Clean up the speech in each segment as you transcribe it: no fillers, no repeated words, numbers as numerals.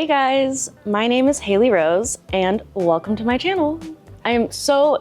Hey guys, my name is Haley Rose and welcome to my channel. I am so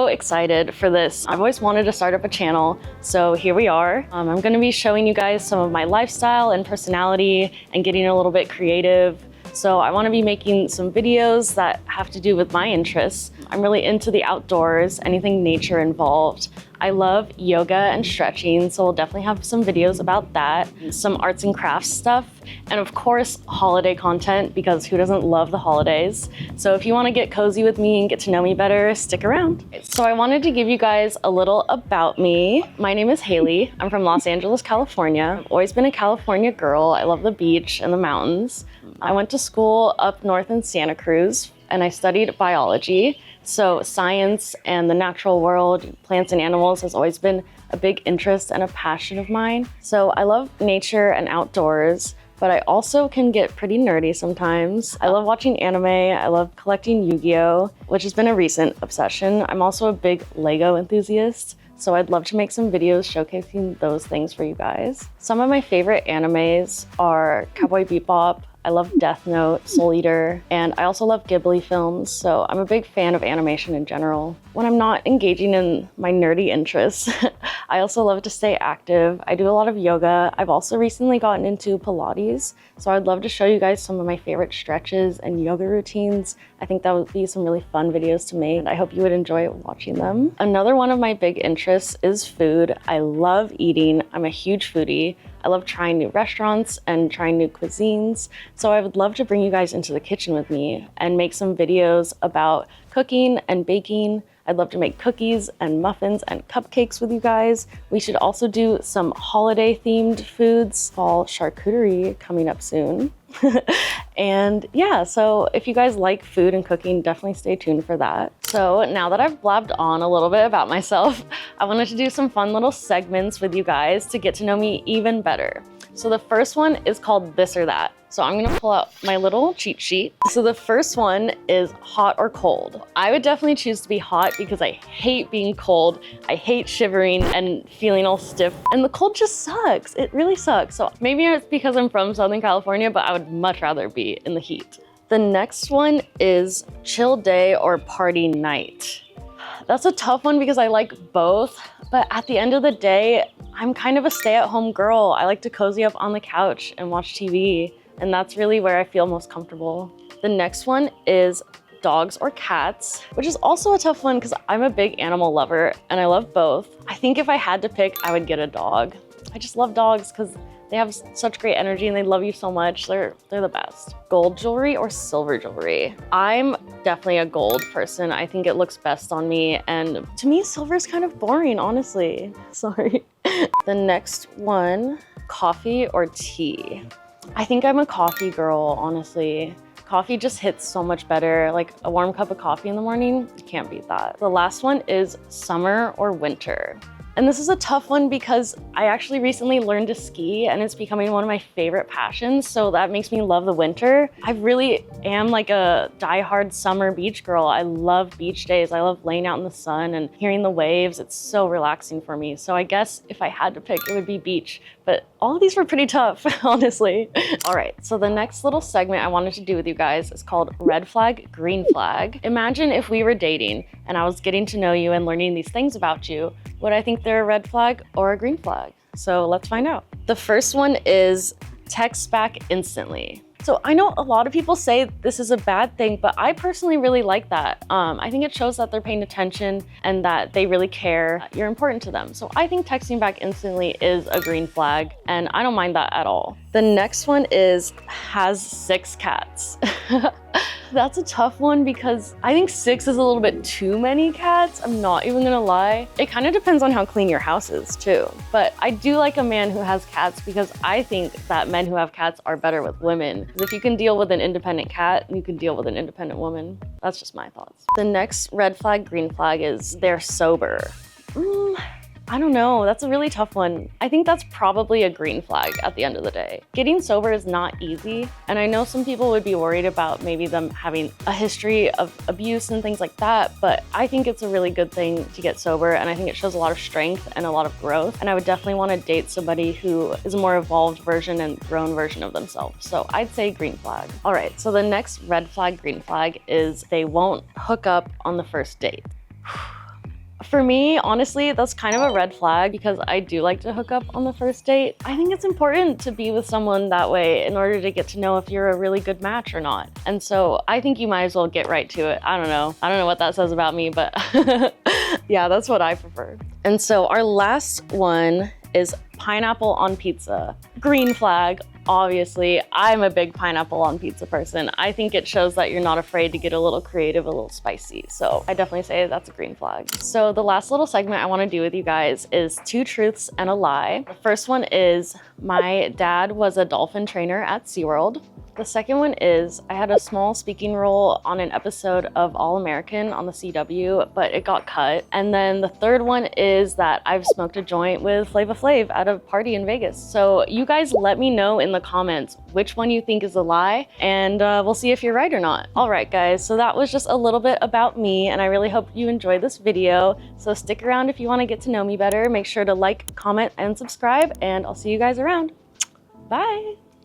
excited for this. I've always wanted to start up a channel, so here we are. I'm gonna be showing you guys some of my lifestyle and personality and getting a little bit creative. So I wanna be making some videos that have to do with my interests. I'm really into the outdoors, anything nature involved. I love yoga and stretching, so we'll definitely have some videos about that, some arts and crafts stuff, and of course, holiday content, because who doesn't love the holidays? So if you wanna get cozy with me and get to know me better, stick around. So I wanted to give you guys a little about me. My name is Haley. I'm from Los Angeles, California. I've always been a California girl. I love the beach and the mountains. I went to school up north in Santa Cruz, and I studied biology. So science and the natural world, plants and animals, has always been a big interest and a passion of mine. So I love nature and outdoors, but I also can get pretty nerdy sometimes. I love watching anime. I love collecting Yu-Gi-Oh, which has been a recent obsession. I'm also a big Lego enthusiast, so I'd love to make some videos showcasing those things for you guys. Some of my favorite animes are Cowboy Bebop. I love Death Note, Soul Eater, and I also love Ghibli films, so I'm a big fan of animation in general. When I'm not engaging in my nerdy interests, I also love to stay active. I do a lot of yoga. I've also recently gotten into Pilates, so I'd love to show you guys some of my favorite stretches and yoga routines. I think that would be some really fun videos to make, and I hope you would enjoy watching them. Another one of my big interests is food. I love eating. I'm a huge foodie. I love trying new restaurants and trying new cuisines. So I would love to bring you guys into the kitchen with me and make some videos about cooking and baking. I'd love to make cookies and muffins and cupcakes with you guys. We should also do some holiday themed foods, fall charcuterie coming up soon. And yeah, so if you guys like food and cooking, definitely stay tuned for that. So now that I've blabbed on a little bit about myself, I wanted to do some fun little segments with you guys to get to know me even better. So the first one is called This or That. So I'm gonna pull out my little cheat sheet. So the first one is hot or cold. I would definitely choose to be hot because I hate being cold. I hate shivering and feeling all stiff. And the cold just sucks. It really sucks. So maybe it's because I'm from Southern California, but I would much rather be in the heat. The next one is chill day or party night. That's a tough one because I like both, but at the end of the day, I'm kind of a stay-at-home girl. I like to cozy up on the couch and watch TV, and that's really where I feel most comfortable. The next one is dogs or cats, which is also a tough one because I'm a big animal lover and I love both. I think if I had to pick, I would get a dog. I just love dogs because they have such great energy and they love you so much. They're the best. Gold jewelry or silver jewelry? I'm definitely a gold person. I think it looks best on me. And to me, silver is kind of boring, honestly. Sorry. The next one, coffee or tea? I think I'm a coffee girl, honestly. Coffee just hits so much better. Like a warm cup of coffee in the morning, you can't beat that. The last one is summer or winter. And this is a tough one because I actually recently learned to ski and it's becoming one of my favorite passions. So that makes me love the winter. I really am like a diehard summer beach girl. I love beach days. I love laying out in the sun and hearing the waves. It's so relaxing for me. So I guess if I had to pick, it would be beach. But all of these were pretty tough, honestly. All right, so the next little segment I wanted to do with you guys is called Red Flag, Green Flag. Imagine if we were dating and I was getting to know you and learning these things about you. Would I think they're a red flag or a green flag? So let's find out. The first one is text back instantly. So I know a lot of people say this is a bad thing, but I personally really like that. I think it shows that they're paying attention and that they really care. You're important to them. So I think texting back instantly is a green flag and I don't mind that at all. The next one is has 6 cats. That's a tough one because I think 6 is a little bit too many cats. I'm not even gonna lie. It kind of depends on how clean your house is too. But I do like a man who has cats because I think that men who have cats are better with women. Because if you can deal with an independent cat, you can deal with an independent woman. That's just my thoughts. The next red flag, green flag is they're sober. I don't know, that's a really tough one. I think that's probably a green flag at the end of the day. Getting sober is not easy, and I know some people would be worried about maybe them having a history of abuse and things like that, but I think it's a really good thing to get sober, and I think it shows a lot of strength and a lot of growth, and I would definitely want to date somebody who is a more evolved version and grown version of themselves. So I'd say green flag. All right, so the next red flag, green flag is they won't hook up on the first date. For me, honestly, that's kind of a red flag because I do like to hook up on the first date. I think it's important to be with someone that way in order to get to know if you're a really good match or not. And so I think you might as well get right to it. I don't know what that says about me, but yeah, that's what I prefer. And so our last one is pineapple on pizza. Green flag. Obviously, I'm a big pineapple on pizza person. I think it shows that you're not afraid to get a little creative, a little spicy. So I definitely say that's a green flag. So the last little segment I want to do with you guys is 2 truths and a lie. The first one is my dad was a dolphin trainer at SeaWorld. The second one is I had a small speaking role on an episode of All American on the CW, but it got cut. And then the third one is that I've smoked a joint with Flava Flav at a party in Vegas. So you guys let me know in the comments which one you think is a lie, and we'll see if you're right or not. All right, guys, so that was just a little bit about me, and I really hope you enjoyed this video. So stick around if you want to get to know me better. Make sure to like, comment, and subscribe, and I'll see you guys around. Bye.